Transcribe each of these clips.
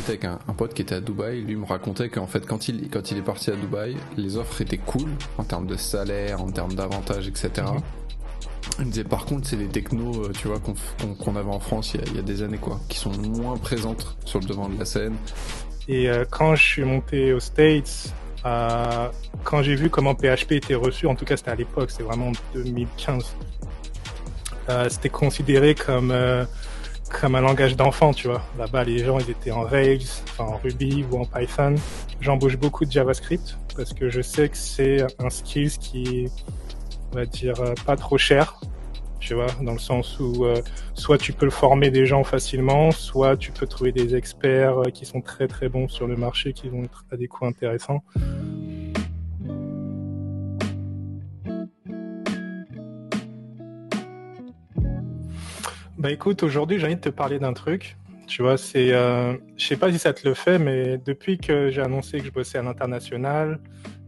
discutais avec un pote qui était à Dubaï. Lui me racontait qu'en fait, quand il est parti à Dubaï, les offres étaient cool en termes de salaire, en termes d'avantages, etc. Il me disait par contre, c'est des technos, tu vois, qu'on avait en France il y a des années, quoi, qui sont moins présentes sur le devant de la scène. Et quand je suis monté aux States, quand j'ai vu comment PHP était reçu, en tout cas c'était à l'époque, c'est vraiment 2015, c'était considéré comme un langage d'enfant, tu vois. Là-bas, les gens, ils étaient en Rails, enfin en Ruby ou en Python. J'embauche beaucoup de JavaScript parce que je sais que c'est un skill qui, on va dire, pas trop cher, tu vois, dans le sens où soit tu peux le former des gens facilement, soit tu peux trouver des experts qui sont très très bons sur le marché, qui vont être à des coûts intéressants. Bah écoute, aujourd'hui j'ai envie de te parler d'un truc. Tu vois, je sais pas si ça te le fait, mais depuis que j'ai annoncé que je bossais à l'international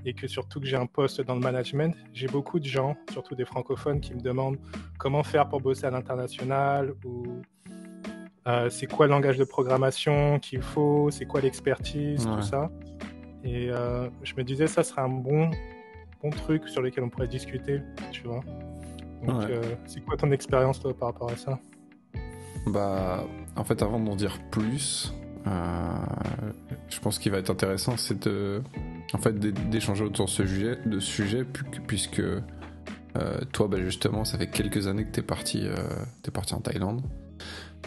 et que surtout que j'ai un poste dans le management, j'ai beaucoup de gens, surtout des francophones, qui me demandent comment faire pour bosser à l'international ou c'est quoi le langage de programmation qu'il faut, c'est quoi l'expertise, tout ça. Et je me disais ça serait un bon truc sur lequel on pourrait discuter, tu vois. Donc c'est quoi ton expérience toi par rapport à ça? Bah, en fait, avant d'en dire plus, je pense qu'il va être intéressant, c'est d'échanger autour de ce sujet, puisque toi, bah, justement, ça fait quelques années que t'es parti en Thaïlande,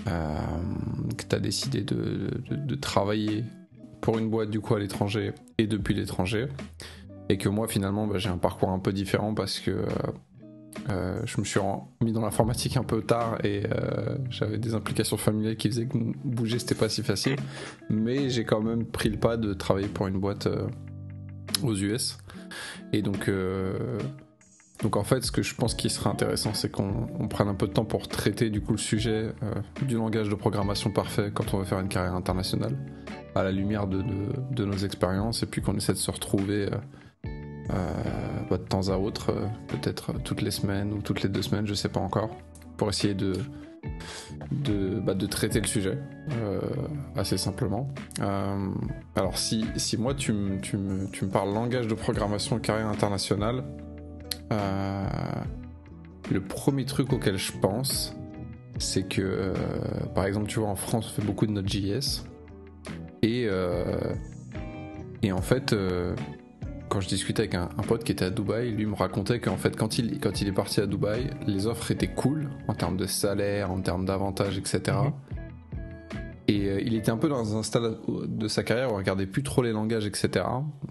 que t'as décidé de travailler pour une boîte du coup à l'étranger et depuis l'étranger, et que moi, finalement, bah, j'ai un parcours un peu différent parce que je me suis mis dans l'informatique un peu tard et j'avais des implications familiales qui faisaient que bouger c'était pas si facile, mais j'ai quand même pris le pas de travailler pour une boîte aux US. Et donc en fait, ce que je pense qui serait intéressant, c'est qu'on prenne un peu de temps pour traiter du coup le sujet du langage de programmation parfait quand on veut faire une carrière internationale, à la lumière de nos expériences, et puis qu'on essaie de se retrouver de temps à autre, peut-être toutes les semaines ou toutes les 2 semaines, je sais pas encore, pour essayer de traiter le sujet assez simplement. Alors si moi tu me parles langage de programmation carrière internationale, le premier truc auquel je pense, c'est que par exemple, tu vois, en France on fait beaucoup de Node.js et en fait quand je discutais avec un pote qui était à Dubaï, lui me racontait qu'en fait quand il est parti à Dubaï, les offres étaient cool en termes de salaire, en termes d'avantages, etc. Et il était un peu dans un stade de sa carrière où il regardait plus trop les langages, etc.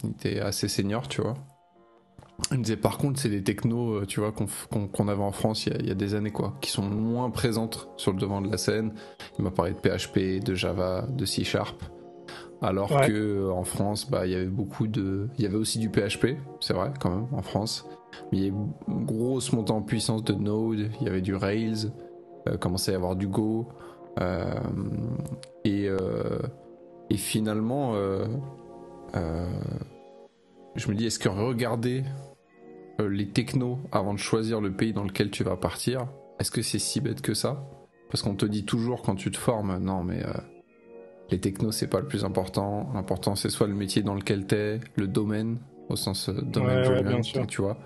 Il était assez senior, tu vois. Il me disait par contre c'est des technos, tu vois, qu'on avait en France il y a des années, quoi, qui sont moins présentes sur le devant de la scène. Il m'a parlé de PHP, de Java, de C#. Alors que en France, bah, il y avait aussi du PHP, c'est vrai quand même en France, mais il y avait une grosse montée en puissance de Node, il y avait du Rails, commençait à y avoir du Go, et finalement, je me dis, est-ce que regarder les technos avant de choisir le pays dans lequel tu vas partir, est-ce que c'est si bête que ça? Parce qu'on te dit toujours quand tu te formes, non mais les technos c'est pas le plus important, l'important c'est soit le métier dans lequel t'es, le domaine, au sens domaine bien sûr. tu vois.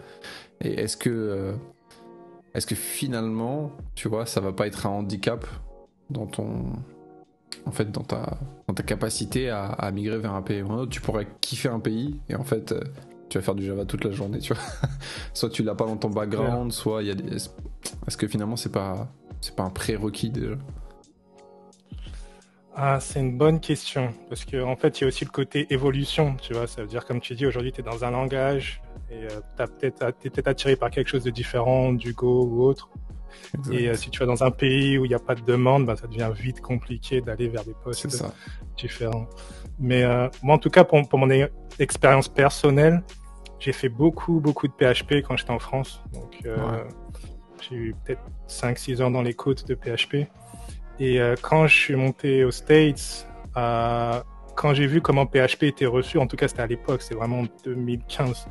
Et est-ce que finalement, tu vois, ça va pas être un handicap dans ta capacité à migrer vers un pays ou un autre? Tu pourrais kiffer un pays et en fait tu vas faire du Java toute la journée, tu vois. Soit tu l'as pas dans ton background, soit il y a des... Est-ce que finalement c'est pas un prérequis déjà? Ah, c'est une bonne question, parce qu'en fait, il y a aussi le côté évolution, tu vois, ça veut dire, comme tu dis, aujourd'hui, tu es dans un langage, et t'es peut-être attiré par quelque chose de différent, du Go ou autre, exact. Et si tu vas dans un pays où il n'y a pas de demande, bah, ça devient vite compliqué d'aller vers des postes différents. Mais moi, en tout cas, pour mon expérience personnelle, j'ai fait beaucoup de PHP quand j'étais en France, donc j'ai eu peut-être 5-6 ans dans les côtes de PHP. Et quand je suis monté aux States, quand j'ai vu comment PHP était reçu, en tout cas c'était à l'époque, c'est vraiment 2015,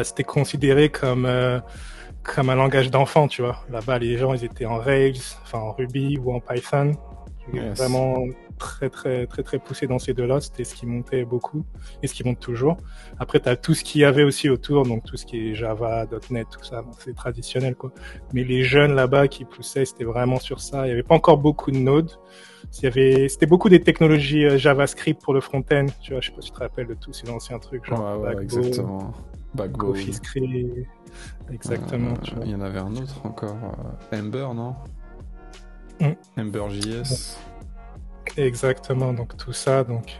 c'était considéré comme un langage d'enfant, tu vois. Là-bas, les gens, ils étaient en Rails, enfin en Ruby ou en Python. Vraiment très très très très poussé dans ces deux-là. C'était ce qui montait beaucoup et ce qui monte toujours. Après, t'as tout ce qu'il y avait aussi autour, donc tout ce qui est Java, .NET, tout ça, donc c'est traditionnel quoi. Mais les jeunes là-bas qui poussaient, c'était vraiment sur ça. Il y avait pas encore beaucoup de Node. C'était beaucoup des technologies JavaScript pour le front-end. Tu vois, je sais pas si tu te rappelles de tous ces anciens trucs, genre Ouais, exactement. Backbone. CoffeeScript. Exactement. Il y en avait un autre encore. Ember, non? Ember.js. Exactement, donc tout ça, donc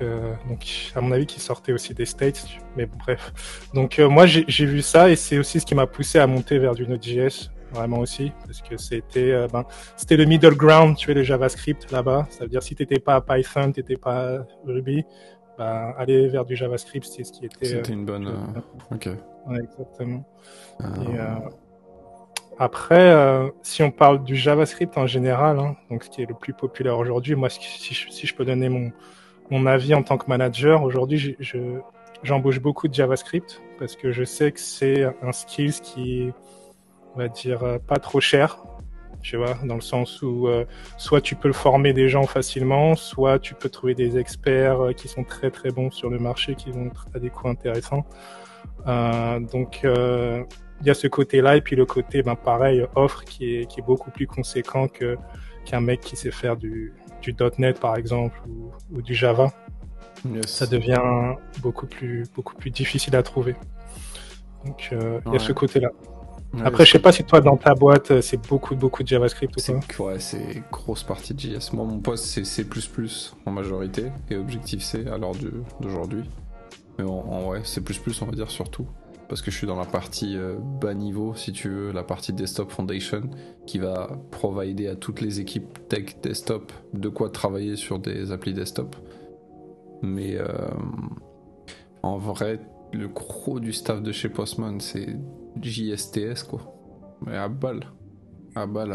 à mon avis qui sortait aussi des States, mais bref. Donc moi j'ai vu ça et c'est aussi ce qui m'a poussé à monter vers du Node.js, vraiment aussi, parce que c'était le middle ground, tu vois, le JavaScript là-bas. Ça veut dire si t'étais pas Python, t'étais pas Ruby, aller vers du JavaScript, c'est ce qui était. C'était une bonne. Ok. Ouais, exactement. Et, après, si on parle du JavaScript en général, hein, donc ce qui est le plus populaire aujourd'hui, moi, si je peux donner mon avis en tant que manager, aujourd'hui, j'embauche beaucoup de JavaScript parce que je sais que c'est un skill qui, on va dire, pas trop cher, tu vois, dans le sens où soit tu peux le former des gens facilement, soit tu peux trouver des experts qui sont très très bons sur le marché, qui vont être à des coûts intéressants. Donc il y a ce côté-là et puis le côté pareil offre qui est beaucoup plus conséquent qu'un mec qui sait faire du .NET par exemple ou du Java. Yes. Ça devient beaucoup plus difficile à trouver. Donc il y a ce côté-là. Ouais, après je sais pas si toi dans ta boîte c'est beaucoup de JavaScript ou pas. Ouais, c'est grosse partie de JS. Moi mon poste c'est C++ en majorité et Objective-C à l'heure d'aujourd'hui. Mais en vrai, C++ on va dire surtout. Parce que je suis dans la partie bas niveau, si tu veux, la partie Desktop Foundation, qui va provider à toutes les équipes tech desktop de quoi travailler sur des applis desktop. Mais en vrai, le gros du staff de chez Postman, c'est JSTS, quoi. Mais à balle. À balle.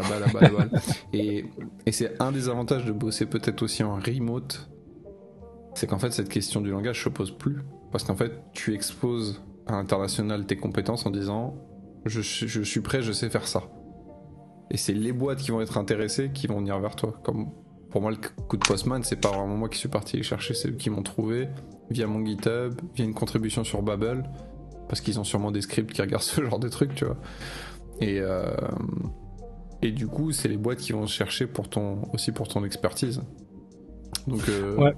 Et c'est un des avantages de bosser peut-être aussi en remote, c'est qu'en fait, cette question du langage se pose plus. Parce qu'en fait, tu exposes à l'international tes compétences en disant je suis prêt, je sais faire ça. Et c'est les boîtes qui vont être intéressées qui vont venir vers toi. Comme pour moi, le coup de Postman, c'est pas vraiment moi qui suis parti les chercher, c'est eux qui m'ont trouvé via mon GitHub, via une contribution sur Babel, parce qu'ils ont sûrement des scripts qui regardent ce genre de trucs, tu vois. Et du coup, c'est les boîtes qui vont chercher aussi pour ton expertise. Donc, ouais.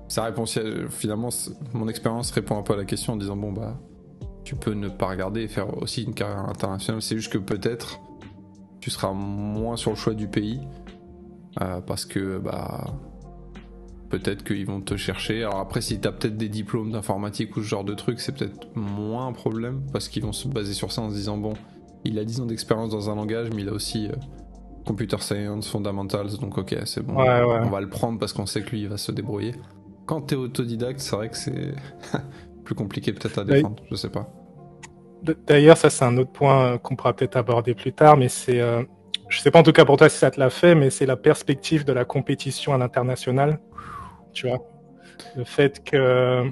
Ça répond finalement, mon expérience répond un peu à la question en disant tu peux ne pas regarder et faire aussi une carrière internationale. C'est juste que peut-être tu seras moins sur le choix du pays parce que peut-être qu'ils vont te chercher. Alors après, si t'as peut-être des diplômes d'informatique ou ce genre de trucs, c'est peut-être moins un problème parce qu'ils vont se baser sur ça en se disant il a 10 ans d'expérience dans un langage, mais il a aussi computer science, fundamentals, donc ok, c'est bon, ouais. On va le prendre parce qu'on sait que lui il va se débrouiller. Quand t'es autodidacte, c'est vrai que c'est plus compliqué peut-être à défendre, je sais pas. D'ailleurs, ça c'est un autre point qu'on pourra peut-être aborder plus tard, mais c'est, je sais pas en tout cas pour toi si ça te l'a fait, mais c'est la perspective de la compétition à l'international, tu vois. Le fait que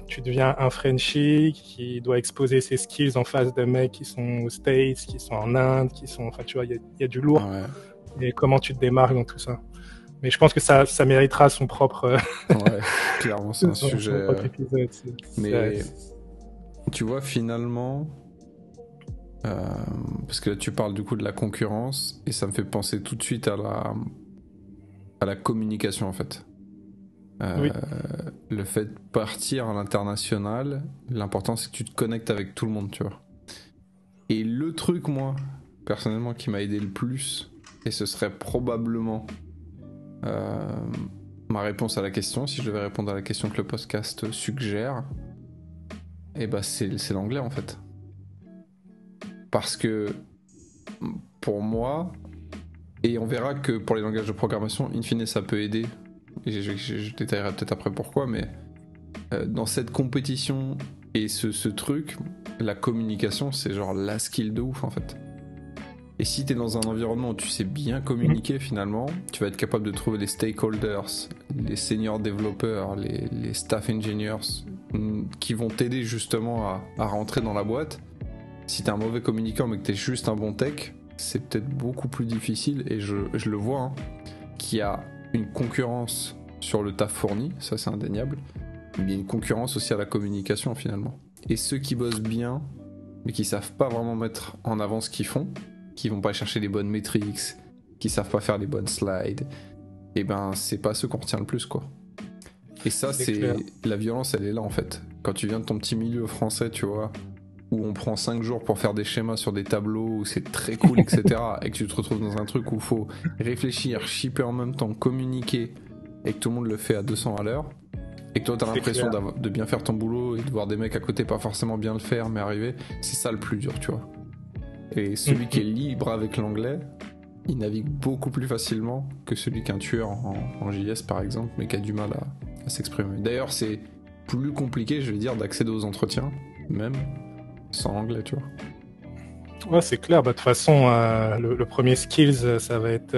tu deviens un Frenchie qui doit exposer ses skills en face de mecs qui sont aux States, qui sont en Inde, enfin tu vois, il y a du lourd. Ouais. Et comment tu te démarques dans tout ça. Mais je pense que ça méritera son propre. Ouais, clairement, c'est un sujet. Mais tu vois, finalement, parce que là, tu parles du coup de la concurrence, et ça me fait penser tout de suite à la communication, en fait. Oui. Le fait de partir à l'international, l'important, c'est que tu te connectes avec tout le monde, tu vois. Et le truc, moi, personnellement, qui m'a aidé le plus, et ce serait probablement ma réponse à la question, si je devais répondre à la question que le podcast suggère, c'est l'anglais en fait. Parce que pour moi, et on verra que pour les langages de programmation, in fine ça peut aider, et je détaillerai peut-être après pourquoi, mais dans cette compétition et ce truc, la communication c'est genre la skill de ouf en fait. Et si t'es dans un environnement où tu sais bien communiquer finalement, tu vas être capable de trouver les stakeholders, les senior développeurs, les staff engineers qui vont t'aider justement à rentrer dans la boîte. Si t'es un mauvais communicant mais que t'es juste un bon tech, c'est peut-être beaucoup plus difficile et je le vois, qu'il y a une concurrence sur le taf fourni, ça c'est indéniable. Mais il y a une concurrence aussi à la communication finalement. Et ceux qui bossent bien, mais qui savent pas vraiment mettre en avant ce qu'ils font, qui vont pas chercher les bonnes métriques, qui savent pas faire les bonnes slides, et ben c'est pas ceux qu'on retient le plus quoi. Et ça c'est la violence, elle est là en fait. Quand tu viens de ton petit milieu français, tu vois, où on prend 5 jours pour faire des schémas sur des tableaux, où c'est très cool, etc. et que tu te retrouves dans un truc où il faut réfléchir, shipper en même temps, communiquer, et que tout le monde le fait à 200 à l'heure, et que toi t'as l'impression de bien faire ton boulot et de voir des mecs à côté pas forcément bien le faire mais arriver, c'est ça le plus dur, tu vois. Et celui qui est libre avec l'anglais, il navigue beaucoup plus facilement que celui qu'un tueur en JS par exemple, mais qui a du mal à s'exprimer. D'ailleurs c'est plus compliqué, je vais dire, d'accéder aux entretiens, même sans l'anglais, tu vois. Ouais, c'est clair. De toute façon, le premier skills, ça va être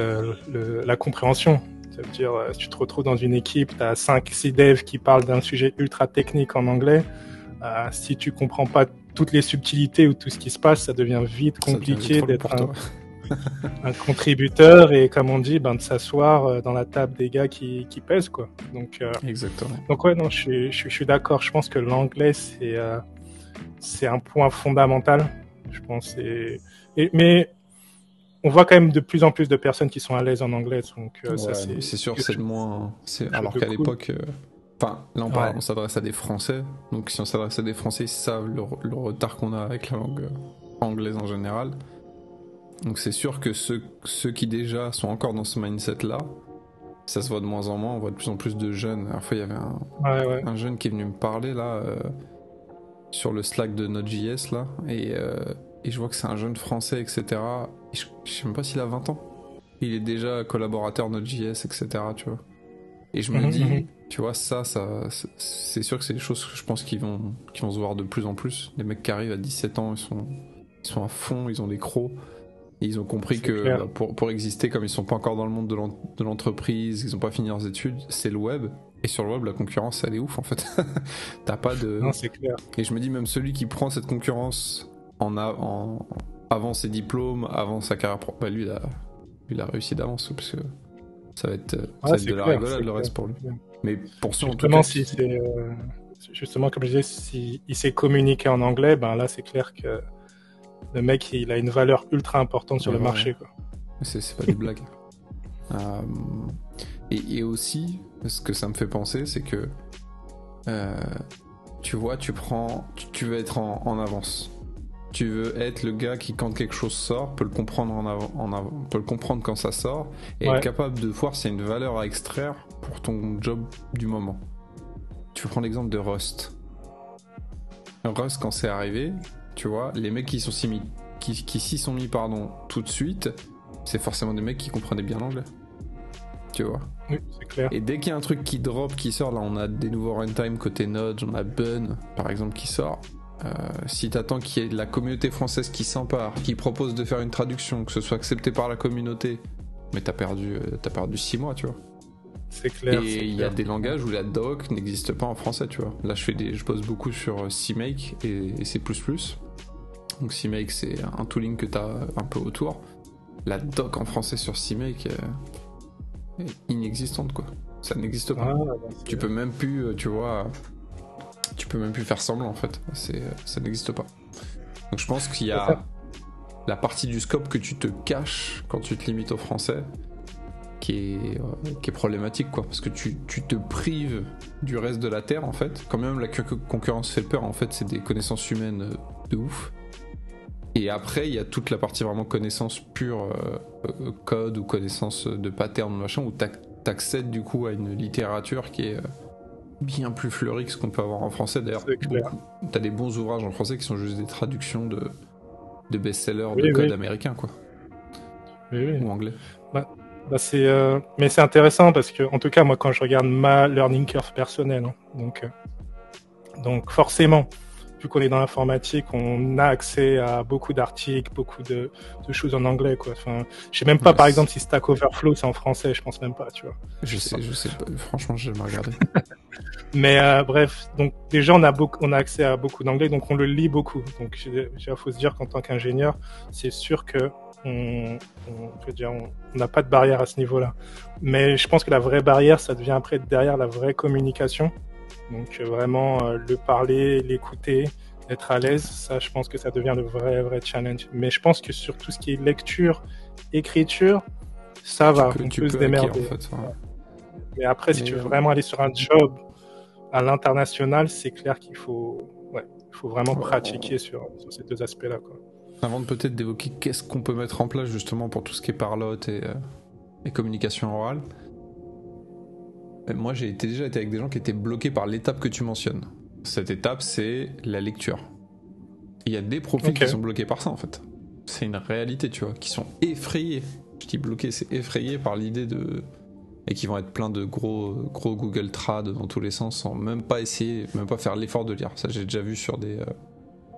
la compréhension. Ça veut dire, si tu te retrouves dans une équipe, tu as 5-6 devs qui parlent d'un sujet ultra technique en anglais. Si tu comprends pas toutes les subtilités ou tout ce qui se passe, ça devient vite compliqué d'être un contributeur et, comme on dit, de s'asseoir dans la table des gars qui pèsent, quoi. Donc, exactement. Donc ouais, non, je suis d'accord. Je pense que l'anglais, c'est un point fondamental. Je pense. Mais on voit quand même de plus en plus de personnes qui sont à l'aise en anglais, donc ça c'est sûr, c'est moins. Alors qu'à l'époque, là on s'adresse à des Français, donc si on s'adresse à des Français, ils savent le retard qu'on a avec la langue anglaise en général. Donc c'est sûr que ceux qui déjà sont encore dans ce mindset-là, ça se voit de moins en moins. On voit de plus en plus de jeunes. La dernière fois, il y avait un jeune qui est venu me parler là sur le Slack de Node.js là, et je vois que c'est un jeune français, etc. Et je sais même pas s'il a 20 ans. Il est déjà collaborateur Node.js, etc. Tu vois. Et je me dis, tu vois, ça, c'est sûr que c'est des choses que je pense qui vont se voir de plus en plus. Les mecs qui arrivent à 17 ans, ils sont à fond, ils ont des crocs. Et ils ont compris que pour exister, comme ils sont pas encore dans le monde de l'entreprise, ils ont pas fini leurs études, c'est le web. Et sur le web, la concurrence, elle est ouf en fait. T'as pas de. Non, c'est clair. Et je me dis, même celui qui prend cette concurrence avant ses diplômes, avant sa carrière pro, lui, il a réussi d'avance parce que ça va être de la rigolade le reste pour lui. Mais pour ceux en tout cas. Justement, comme je disais, s'il sait communiquer en anglais, là, c'est clair que le mec, il a une valeur ultra importante sur le marché, quoi. C'est pas des blagues. Et aussi, ce que ça me fait penser, c'est que tu vois, tu veux être en avance. Tu veux être le gars qui, quand quelque chose sort, peut le comprendre peut le comprendre quand ça sort, et être capable de voir s'il y a une valeur à extraire pour ton job du moment. Tu peux prendre l'exemple de Rust. Rust, quand c'est arrivé, tu vois, les mecs qui s'y sont mis tout de suite, c'est forcément des mecs qui comprenaient bien l'anglais. Tu vois. Oui, c'est clair. Et dès qu'il y a un truc qui sort, là on a des nouveaux runtime côté Node, on a Bun par exemple qui sort. Si t'attends qu'il y ait de la communauté française qui s'empare, qui propose de faire une traduction, que ce soit accepté par la communauté, mais t'as perdu 6 mois, tu vois. C'est clair. Et il y a des langages où la doc n'existe pas en français, tu vois. Là je bosse beaucoup sur CMake et C++. Donc CMake c'est un tooling que t'as un peu autour. La doc en français sur CMake est inexistante, quoi. Ça n'existe pas. Tu peux même plus, tu vois, faire semblant en fait. Ça n'existe pas. Donc je pense qu'il y a la partie du scope que tu te caches quand tu te limites au français qui est problématique, quoi, parce que tu te prives du reste de la terre en fait. Quand même la concurrence fait peur en fait, c'est des connaissances humaines de ouf. Et après il y a toute la partie vraiment connaissance pure, code ou connaissance de pattern machin, où t'accèdes du coup à une littérature qui est bien plus fleurie que ce qu'on peut avoir en français. D'ailleurs t'as des bons ouvrages en français qui sont juste des traductions de best-sellers de code américain, quoi. Ou anglais. Mais c'est intéressant parce que, en tout cas, moi, quand je regarde ma learning curve personnelle, donc forcément, vu qu'on est dans l'informatique, on a accès à beaucoup d'articles, beaucoup de choses en anglais, quoi. Enfin, je sais même pas, par exemple, si Stack Overflow c'est en français, je pense même pas, tu vois. Je sais pas. Franchement, j'ai jamais regardé. Mais bref, donc déjà on a accès à beaucoup d'anglais, donc on le lit beaucoup. Donc il faut se dire qu'en tant qu'ingénieur, c'est sûr que on peut dire, on n'a pas de barrière à ce niveau-là. Mais je pense que la vraie barrière, ça devient après derrière la vraie communication. Donc vraiment le parler, l'écouter, être à l'aise, ça je pense que ça devient le vrai challenge. Mais je pense que sur tout ce qui est lecture, écriture, ça va, on peut se démerder. En fait, ouais. Mais après, si tu veux vraiment aller sur un job à l'international, c'est clair qu'il faut vraiment pratiquer sur ces deux aspects-là, quoi. Avant de peut-être d'évoquer qu'est-ce qu'on peut mettre en place justement pour tout ce qui est parlotte et communication orale, moi j'ai déjà été avec des gens qui étaient bloqués par l'étape que tu mentionnes. Cette étape, c'est la lecture. Il y a des profils qui sont bloqués par ça en fait. C'est une réalité, tu vois, qui sont effrayés. Je dis bloqués, c'est effrayés par l'idée de... Et qui vont être plein de gros Google Trad dans tous les sens sans même pas essayer, même pas faire l'effort de lire. Ça j'ai déjà vu sur des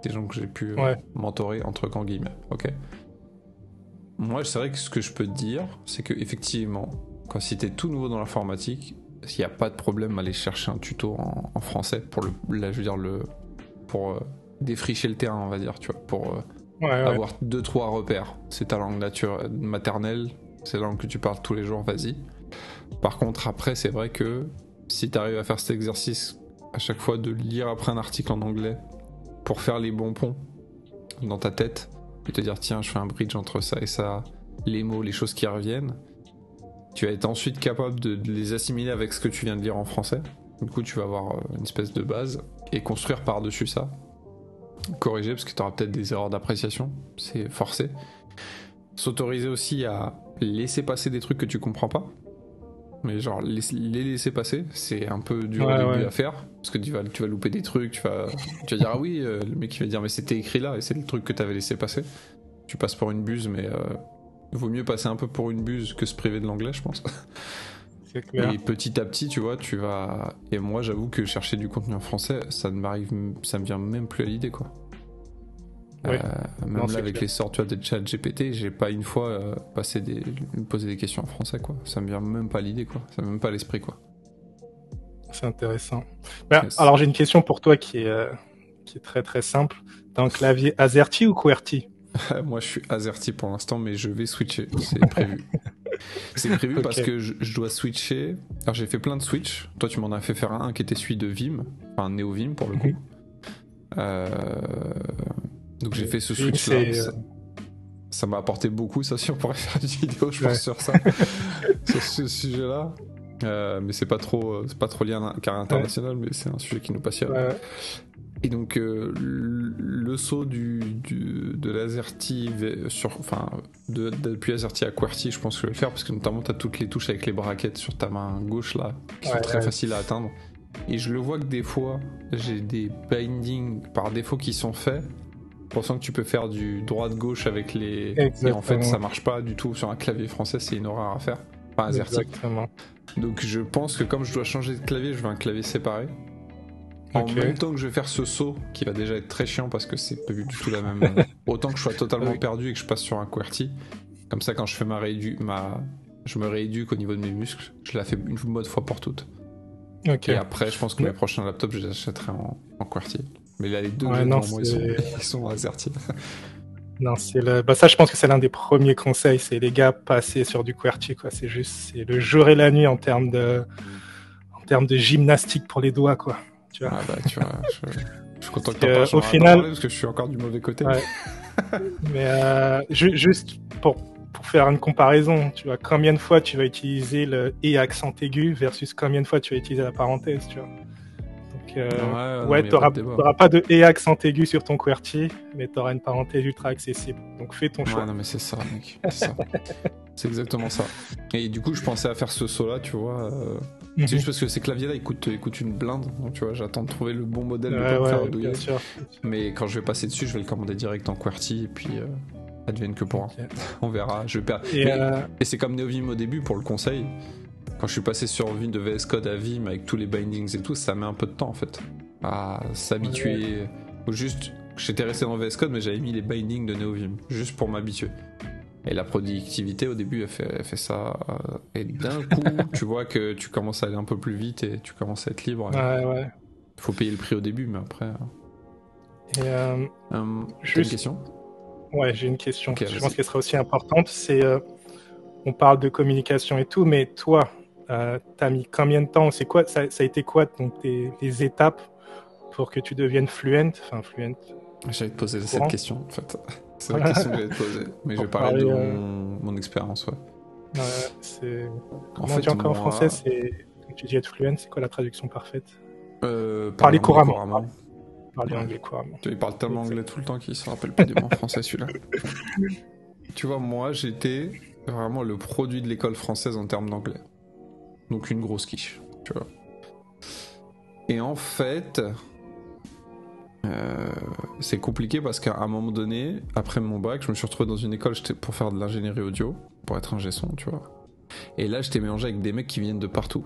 gens que j'ai pu mentorer entre guillemets. Ok. Moi c'est vrai que ce que je peux te dire, c'est que effectivement, quand si t'es tout nouveau dans l'informatique, il n'y a pas de problème à aller chercher un tuto en français pour pour défricher le terrain, on va dire, tu vois, pour avoir 2-3 repères. C'est ta langue maternelle, c'est la langue que tu parles tous les jours, vas-y. Par contre, après, c'est vrai que si tu arrives à faire cet exercice à chaque fois de lire après un article en anglais pour faire les bons ponts dans ta tête et te dire tiens, je fais un bridge entre ça et ça, les mots, les choses qui reviennent, tu vas être ensuite capable de les assimiler avec ce que tu viens de lire en français. Du coup, tu vas avoir une espèce de base et construire par-dessus ça. Corriger parce que tu auras peut-être des erreurs d'appréciation, c'est forcé. S'autoriser aussi à laisser passer des trucs que tu comprends pas. Mais genre les laisser passer, c'est un peu dur au début à faire parce que tu vas louper des trucs, tu vas dire ah oui, le mec il va dire mais c'était écrit là et c'est le truc que t'avais laissé passer. Tu passes pour une buse, mais vaut mieux passer un peu pour une buse que se priver de l'anglais, je pense. C'est clair. Et petit à petit, tu vois, tu vas. Et moi, j'avoue que chercher du contenu en français, ça me vient même plus à l'idée, quoi. Même là, avec l'essor, tu vois, des chats GPT, j'ai pas une fois me poser des questions en français, quoi. Ça me vient même pas à l'idée, quoi. Ça me vient même pas à l'esprit, quoi. C'est intéressant. Alors, j'ai une question pour toi qui est très très simple. T'as un clavier AZERTY ou QWERTY? Moi, je suis AZERTY pour l'instant, mais je vais switcher. C'est prévu. C'est prévu parce que je dois switcher. Alors, j'ai fait plein de switch. Toi, tu m'en as fait faire un qui était celui de Vim, enfin NeoVim pour le coup. Donc j'ai fait ce switch là. Ça m'a apporté beaucoup, ça sûr, on pourrait faire une vidéo je pense sur ça, sur ce sujet là. Mais c'est pas trop lié à un carré international, mais c'est un sujet qui nous passionne. Et donc le saut de l'AZERTY depuis AZERTY à QWERTY, je pense que je vais le faire parce que notamment t'as toutes les touches avec les brackets sur ta main gauche là qui sont très faciles à atteindre. Et je le vois que des fois j'ai des bindings par défaut qui sont faits pensant que tu peux faire du droite-gauche avec les... Exactement. Et en fait ça marche pas du tout sur un clavier français, c'est une horreur à faire. Pas AZERTY. Exactement. Donc je pense que comme je dois changer de clavier, je veux un clavier séparé. En même temps que je vais faire ce saut qui va déjà être très chiant parce que c'est pas du tout la même... Autant que je sois totalement perdu et que je passe sur un QWERTY. Comme ça quand je fais je me rééduque au niveau de mes muscles, je la fais une bonne fois pour toutes. Et après je pense que mes prochains laptops je les achèterai en QWERTY. Mais là les deux devant moi ils sont AZERTY. Non, ça je pense que c'est l'un des premiers conseils, c'est les gars passer sur du QWERTY, quoi. C'est le jour et la nuit en termes de gymnastique pour les doigts, quoi. Tu vois. Ah bah tu vois, je suis content que t'en parles au final parce que je suis encore du mauvais côté. Ouais. Mais juste pour faire une comparaison, tu vois, combien de fois tu vas utiliser le et accent aigu versus combien de fois tu vas utiliser la parenthèse, tu vois. Donc t'auras pas de et accent aigu sur ton QWERTY, mais t'auras une parenthèse ultra accessible. Donc fais ton choix. Non mais c'est ça, mec. C'est ça. C'est exactement ça. Et du coup, je pensais à faire ce saut-là, tu vois. C'est juste parce que ces claviers-là, ils coûtent une blinde. Donc tu vois, j'attends de trouver le bon modèle de pas me faire douiller. Mais quand je vais passer dessus, je vais le commander direct en QWERTY et puis advienne que pourra. On verra. Et c'est comme NeoVim au début pour le conseil. Quand je suis passé sur Vim de VS Code à Vim avec tous les bindings et tout, ça met un peu de temps en fait à s'habituer. Ou juste, j'étais resté dans VS Code mais j'avais mis les bindings de NeoVim juste pour m'habituer. Et la productivité au début elle fait ça et d'un coup tu vois que tu commences à aller un peu plus vite et tu commences à être libre. Faut payer le prix au début mais après. Juste une question. Ouais, j'ai une question. Ok, Je vas-y. pense qu'elle sera aussi importante. C'est, on parle de communication et tout, mais toi, t'as mis combien de temps? C'est quoi, ça a été quoi donc les étapes pour que tu deviennes fluent, J'allais te poser cette courant, question en fait. C'est la question que j'allais te poser. Mais je pour vais parler de parler. mon expérience, ouais. C'est En comment on dit fait, encore en français? moi, C'est quand tu dis être fluent, c'est quoi la traduction parfaite? parler Parler anglais couramment. couramment. Parler Ouais. anglais couramment. Tu vois, il parle tellement Exact. anglais tout le temps qu'il se rappelle plus des mots en français celui-là. Tu vois, moi, j'étais vraiment le produit de l'école française en termes d'anglais. Donc une grosse quiche, tu vois. Et en fait, c'est compliqué parce qu'à un moment donné, après mon bac, je me suis retrouvé dans une école pour faire de l'ingénierie audio, pour être ingé son, tu vois. Et là, j'étais mélangé avec des mecs qui viennent de partout,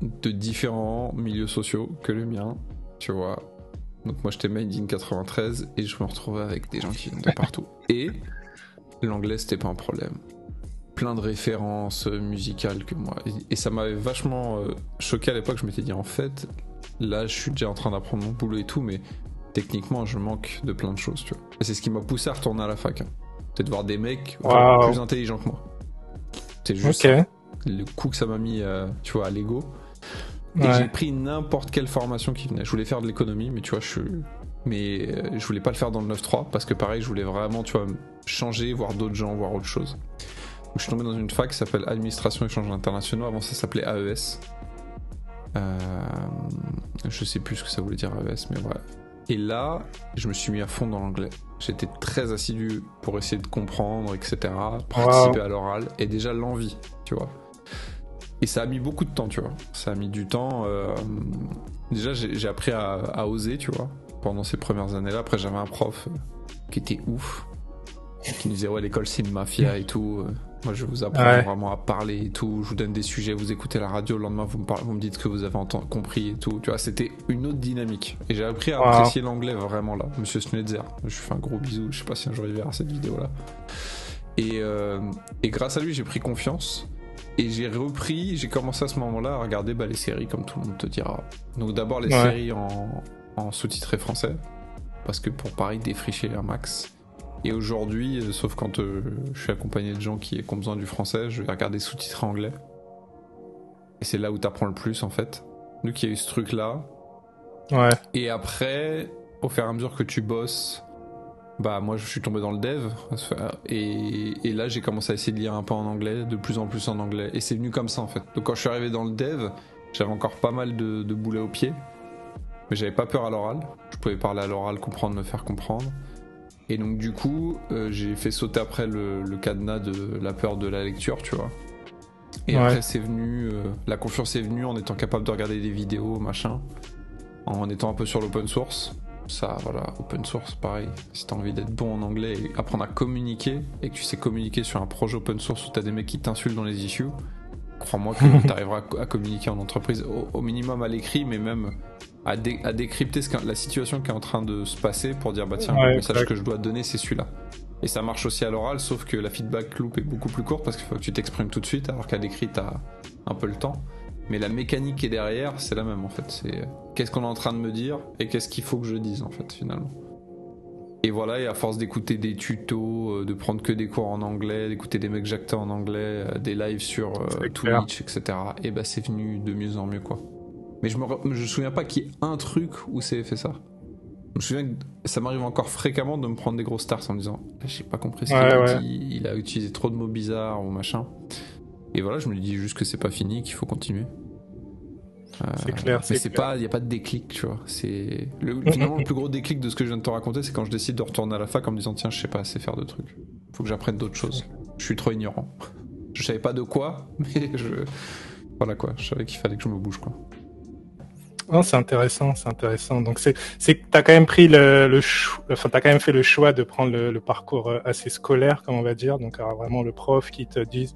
de différents milieux sociaux que le mien, tu vois. Donc moi, j'étais made in 93 et je me retrouvais avec des gens qui viennent de partout. Et l'anglais, c'était pas un problème. Plein de références musicales que moi. Et ça m'avait vachement choqué à l'époque. Je m'étais dit, en fait, là, je suis déjà en train d'apprendre mon boulot et tout, mais techniquement, je manque de plein de choses, tu vois. Et c'est ce qui m'a poussé à retourner à la fac. Hein. C'est de voir des mecs vraiment plus intelligents que moi. C'est juste ça. Le coup que ça m'a mis, tu vois, à l'ego. Et j'ai pris n'importe quelle formation qui venait. Je voulais faire de l'économie, mais tu vois, je voulais pas le faire dans le 9-3 parce que pareil, je voulais vraiment, tu vois, changer, voir d'autres gens, voir autre chose. Donc, je suis tombé dans une fac qui s'appelle Administration Échanges Internationaux. Avant, ça s'appelait AES. Je sais plus ce que ça voulait dire AES, mais voilà. Et là, je me suis mis à fond dans l'anglais. J'étais très assidu pour essayer de comprendre, etc. Participer à l'oral et déjà l'envie, tu vois. Et ça a mis beaucoup de temps, tu vois. Ça a mis du temps. Déjà, j'ai appris à oser, tu vois, pendant ces premières années-là. Après, j'avais un prof qui était ouf, qui nous disait, ouais, l'école, c'est une mafia et tout. Moi, je vais vous apprendre vraiment à parler et tout. Je vous donne des sujets, vous écoutez la radio. Le lendemain, vous me dites ce que vous avez compris et tout. Tu vois, c'était une autre dynamique. Et j'ai appris à apprécier l'anglais vraiment là. Monsieur Schnitzer, je lui fais un gros bisou. Je sais pas si un jour il verra cette vidéo-là. Et grâce à lui, j'ai pris confiance. Et j'ai commencé à ce moment-là à regarder les séries comme tout le monde te dira. Donc d'abord les séries en sous-titré français, parce que pour pareil défricher un max. Et aujourd'hui, sauf quand je suis accompagné de gens qui ont besoin du français, je vais regarder sous-titré anglais. Et c'est là où t'apprends le plus en fait. Donc il y a eu ce truc-là. Ouais. Et après, au fur et à mesure que tu bosses, moi je suis tombé dans le dev et là j'ai commencé à essayer de lire un peu en anglais, de plus en plus en anglais, et c'est venu comme ça en fait. Donc quand je suis arrivé dans le dev, j'avais encore pas mal de boulets au pied, mais j'avais pas peur à l'oral, je pouvais parler à l'oral, comprendre, me faire comprendre. Et donc du coup j'ai fait sauter après le cadenas de la peur de la lecture, tu vois. Et après c'est venu, la confiance est venue en étant capable de regarder des vidéos, machin, en étant un peu sur l'open source. Ça, voilà, open source, pareil. Si t'as envie d'être bon en anglais et apprendre à communiquer, et que tu sais communiquer sur un projet open source où t'as des mecs qui t'insultent dans les issues, crois-moi que t'arriveras à communiquer en entreprise, au minimum à l'écrit, mais même à décrypter la situation qui est en train de se passer pour dire, tiens, le message que je dois donner, c'est celui-là. Et ça marche aussi à l'oral, sauf que la feedback loop est beaucoup plus courte parce qu'il faut que tu t'exprimes tout de suite, alors qu'à l'écrit, t'as un peu le temps. Mais la mécanique qui est derrière, c'est la même en fait. C'est qu'est-ce qu'on est en train de me dire et qu'est-ce qu'il faut que je dise en fait finalement. Et voilà, et à force d'écouter des tutos, de prendre que des cours en anglais, d'écouter des mecs jactés en anglais, des lives sur Twitch, etc. Et c'est venu de mieux en mieux quoi. Mais je me souviens pas qu'il y ait un truc où c'est fait ça. Je me souviens que ça m'arrive encore fréquemment de me prendre des grosses starts en me disant j'ai pas compris ce qu'il a dit, il a utilisé trop de mots bizarres ou machin. Et voilà, je me dis juste que c'est pas fini, qu'il faut continuer. C'est clair. Mais il n'y a pas de déclic, tu vois. Finalement, le plus gros déclic de ce que je viens de te raconter, c'est quand je décide de retourner à la fac en me disant tiens, je sais pas assez faire de trucs. Faut que j'apprenne d'autres choses. Je suis trop ignorant. Je savais pas de quoi, mais voilà quoi. Je savais qu'il fallait que je me bouge quoi. Non, c'est intéressant. Donc c'est que t'as quand même pris t'as quand même fait le choix de prendre le parcours assez scolaire, comme on va dire. Donc alors, vraiment le prof qui te dit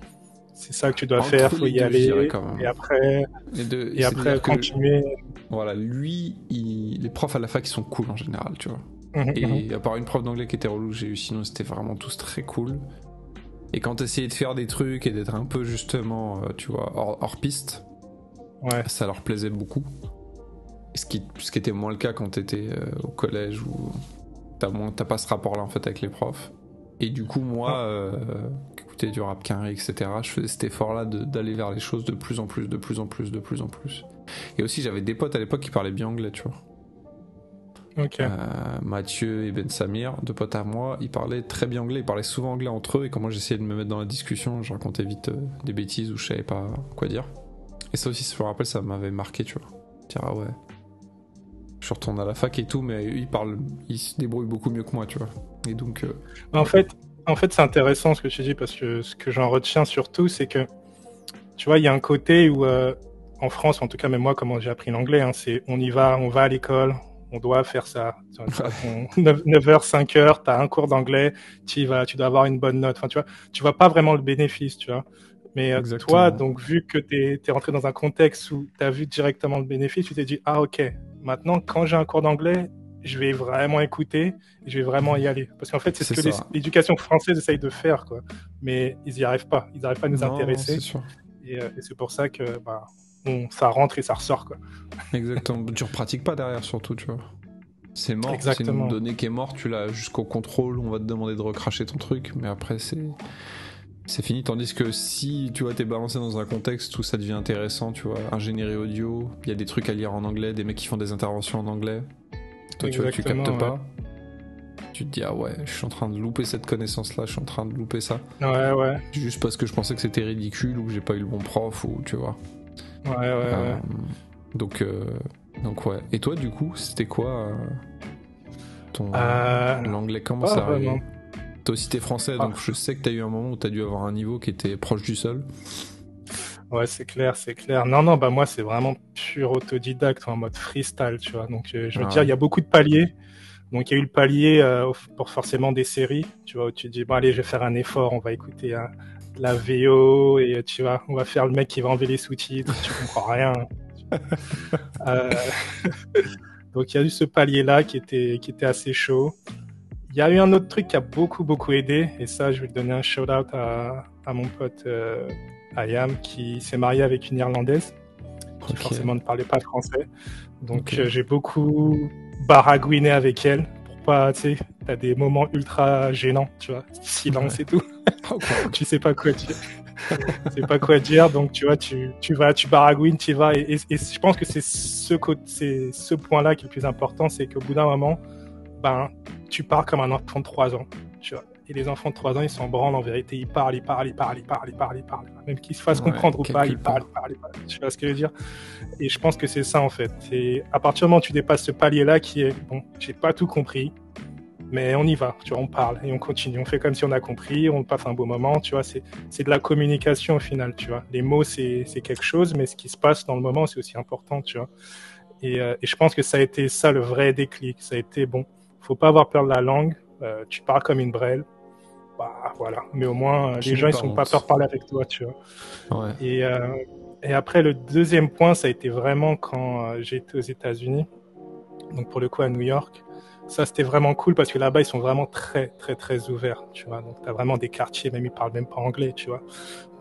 c'est ça que tu dois faire, faut y aller. Et après continuer. Voilà, lui, les profs à la fac ils sont cool en général, tu vois. Et à part une prof d'anglais qui était relou, j'ai eu, sinon c'était vraiment tous très cool. Et quand t'essayais de faire des trucs et d'être un peu justement, tu vois, hors piste, ça leur plaisait beaucoup. Ce qui était moins le cas quand t'étais au collège ou t'as pas ce rapport-là en fait avec les profs. Et du coup, moi, qui écoutais du rap carré, etc., je faisais cet effort-là d'aller vers les choses de plus en plus, de plus en plus, de plus en plus. Et aussi, j'avais des potes à l'époque qui parlaient bien anglais, tu vois. Ok. Mathieu et Ben Samir, deux potes à moi, ils parlaient très bien anglais, ils parlaient souvent anglais entre eux, et quand moi j'essayais de me mettre dans la discussion, je racontais vite des bêtises ou je savais pas quoi dire. Et ça aussi, je me rappelle, ça m'avait marqué, tu vois. Dire, ah ouais, je suis retourné à la fac et tout, mais ils se débrouillent beaucoup mieux que moi, tu vois. Et donc... En fait, c'est intéressant ce que tu dis, parce que ce que j'en retiens surtout, c'est que, tu vois, il y a un côté où, en France, en tout cas, même moi, comment j'ai appris l'anglais, hein, c'est on va à l'école, on doit faire ça. 9h, 5h, t'as un cours d'anglais, tu dois avoir une bonne note. Enfin, tu vois pas vraiment le bénéfice, tu vois. Mais toi, donc, vu que t'es rentré dans un contexte où t'as vu directement le bénéfice, tu t'es dit, ah ok, maintenant, quand j'ai un cours d'anglais, je vais vraiment écouter, je vais vraiment y aller. Parce qu'en fait, c'est ce que l'éducation française essaye de faire, quoi. Mais ils y arrivent pas. Ils n'arrivent pas à nous intéresser. C'est sûr. Et c'est pour ça que, ça rentre et ça ressort, quoi. Exactement. Tu repratiques pas derrière, surtout, tu vois. C'est mort. Exactement. C'est une donnée qui est morte. Tu l'as jusqu'au contrôle. On va te demander de recracher ton truc, mais après, c'est fini. Tandis que si, tu vois, t'es balancé dans un contexte où ça devient intéressant, tu vois, ingénierie audio, il y a des trucs à lire en anglais, des mecs qui font des interventions en anglais. Toi, tu vois, tu captes pas. Tu te dis, ah ouais, je suis en train de louper cette connaissance-là, je suis en train de louper ça. Ouais. Juste parce que je pensais que c'était ridicule ou que j'ai pas eu le bon prof ou tu vois. Ouais. Donc ouais. Et toi, du coup, c'était quoi ton l'anglais? Comment ça arrive? Toi aussi, t'es français, donc je sais que t'as eu un moment où t'as dû avoir un niveau qui était proche du sol. Ouais, c'est clair. Non, moi, c'est vraiment pur autodidacte, en mode freestyle, tu vois. Donc, je veux dire, il y a beaucoup de paliers. Donc, il y a eu le palier pour forcément des séries, tu vois, où tu dis, bon, allez, je vais faire un effort, on va écouter la VO, et tu vois, on va faire le mec qui va enlever les sous-titres, tu comprends rien. Donc, il y a eu ce palier-là qui était assez chaud. Il y a eu un autre truc qui a beaucoup, beaucoup aidé, et ça, je vais donner un shout-out à mon pote Ayam, qui s'est marié avec une Irlandaise, qui forcément ne parlait pas français. Donc, j'ai beaucoup baragouiné avec elle, pour pas, tu sais, t'as des moments ultra gênants, tu vois, silence et tout. Tu sais pas quoi dire. C'est pas quoi dire, donc tu vois, tu baragouines, tu vas, et je pense que c'est ce point-là qui est le plus important, c'est qu'au bout d'un moment, tu parles comme un enfant de 3 ans, tu vois. Et les enfants de 3 ans, ils s'en branlent en vérité, ils parlent. Même qu'ils se fassent comprendre ou pas, ils parlent. Tu vois ce que je veux dire? Et je pense que c'est ça, en fait. Et à partir du moment où tu dépasses ce palier-là qui est, bon, j'ai pas tout compris, mais on y va, tu vois, on parle et on continue. On fait comme si on a compris, on passe un beau moment, tu vois. C'est de la communication au final, tu vois. Les mots, c'est quelque chose, mais ce qui se passe dans le moment, c'est aussi important, tu vois. Et je pense que ça a été ça le vrai déclic. Ça a été, bon, faut pas avoir peur de la langue. Tu parles comme une brêle, voilà. Mais au moins, les gens, ils sont pas peur de parler avec toi, tu vois. Ouais. Et après, le deuxième point, ça a été vraiment quand j'étais aux États-Unis. Donc, pour le coup, à New York. Ça, c'était vraiment cool parce que là-bas, ils sont vraiment très, très, très ouverts, tu vois. Donc, t'as vraiment des quartiers, même ils parlent même pas anglais, tu vois.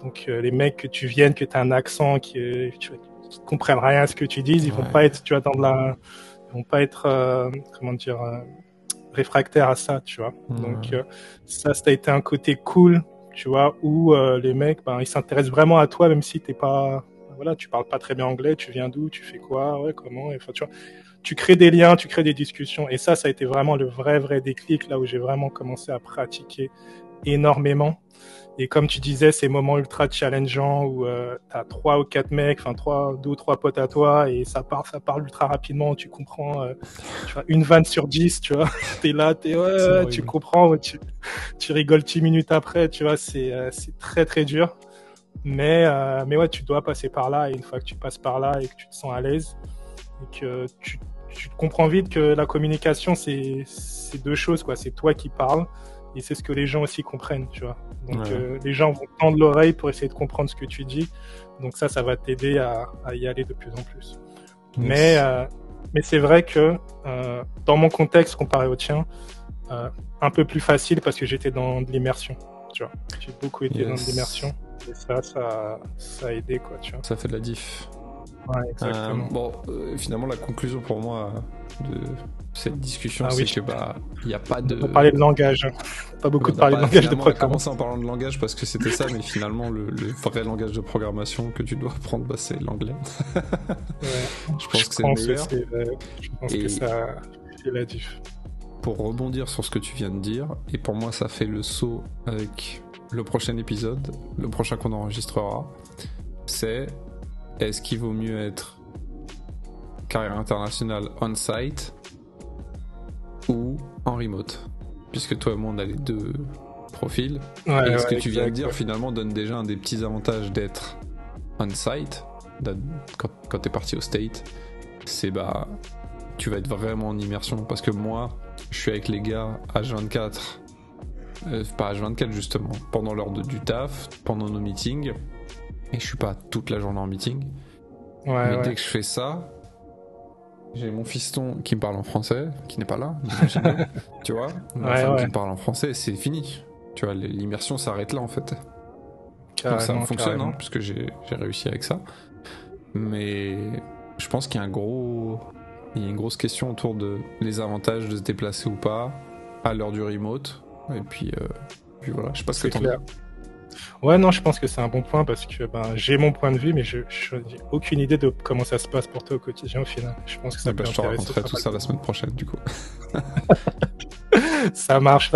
Donc, les mecs que tu viennes, que t'as un accent, qui comprennent rien à ce que tu dis, ils vont pas être, tu vois, ils vont pas être, réfractaires à ça, tu vois. Donc, ça a été un côté cool, tu vois, où les mecs, ils s'intéressent vraiment à toi, même si t'es pas, voilà, tu parles pas très bien anglais, tu viens d'où, tu fais quoi, ouais, comment, enfin, tu vois. Tu crées des liens, tu crées des discussions. Et ça a été vraiment le vrai déclic, là où j'ai vraiment commencé à pratiquer énormément. Et comme tu disais, ces moments ultra challengeants où t'as 3 ou 4 mecs, enfin 2 ou 3 potes à toi, et ça parle ultra rapidement, tu comprends, tu vois, une vanne sur 10, tu vois. T'es là, tu comprends, tu rigoles 10 minutes après, tu vois, c'est très très dur. Mais ouais, tu dois passer par là, et une fois que tu passes par là et que tu te sens à l'aise, et que tu comprends vite que la communication, c'est 2 choses, quoi. C'est toi qui parles, et c'est ce que les gens aussi comprennent, tu vois. Donc, les gens vont tendre l'oreille pour essayer de comprendre ce que tu dis. Donc ça va t'aider à y aller de plus en plus. Yes. Mais c'est vrai que dans mon contexte comparé au tien, un peu plus facile parce que j'étais dans de l'immersion, tu vois. J'ai beaucoup été dans de l'immersion, et ça a aidé, quoi, tu vois. Ça fait de la diff. Ouais, exactement. Finalement, la conclusion pour moi de cette discussion, Ah c'est oui. que il n'y a pas de. On va parler de langage. Pas beaucoup de parler de langage de Finalement, on a programmation. commencé en parlant de langage parce que c'était ça, mais finalement, le vrai langage de programmation que tu dois apprendre, c'est l'anglais. Ouais. Je pense que c'est le meilleur. Je pense que ça fait la diff. Pour rebondir sur ce que tu viens de dire, et pour moi, ça fait le saut avec le prochain épisode, le prochain qu'on enregistrera, c'est est-ce qu'il vaut mieux être carrière internationale on-site ou en remote? Puisque toi et moi on a les deux profils. Et ce que tu viens de dire finalement donne déjà un des petits avantages d'être on-site quand t'es parti au State. C'est tu vas être vraiment en immersion, parce que moi je suis avec les gars H24, pas H24 justement, pendant l'heure du taf, pendant nos meetings, et je suis pas toute la journée en meeting. Mais dès que je fais ça, j'ai mon fiston qui me parle en français, qui n'est pas là, tu vois, ma femme qui me parle en français, c'est fini. Tu vois, l'immersion s'arrête là en fait. Donc ça fonctionne, hein, puisque j'ai réussi avec ça. Mais je pense qu'il y a une grosse question autour de les avantages de se déplacer ou pas à l'heure du remote. Et puis voilà, je sais pas ce que t'en dis. Ouais, non, je pense que c'est un bon point parce que j'ai mon point de vue, mais je n'ai aucune idée de comment ça se passe pour toi au quotidien au final. Je pense que ça peut je te raconterai tout ça la semaine prochaine du coup. Ça marche.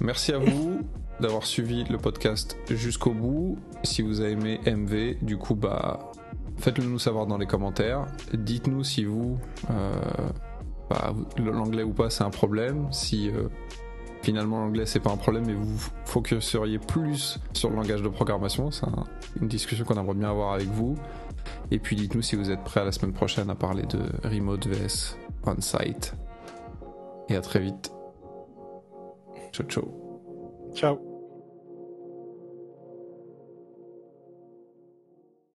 Merci à vous d'avoir suivi le podcast jusqu'au bout. Si vous avez aimé MV, du coup, faites-le nous savoir dans les commentaires. Dites-nous si l'anglais ou pas, c'est un problème. Si finalement l'anglais c'est pas un problème, mais vous focuseriez plus sur le langage de programmation. C'est une discussion qu'on aimerait bien avoir avec vous. Et puis dites-nous si vous êtes prêts à la semaine prochaine à parler de remote vs on-site. Et à très vite. Ciao. Ciao.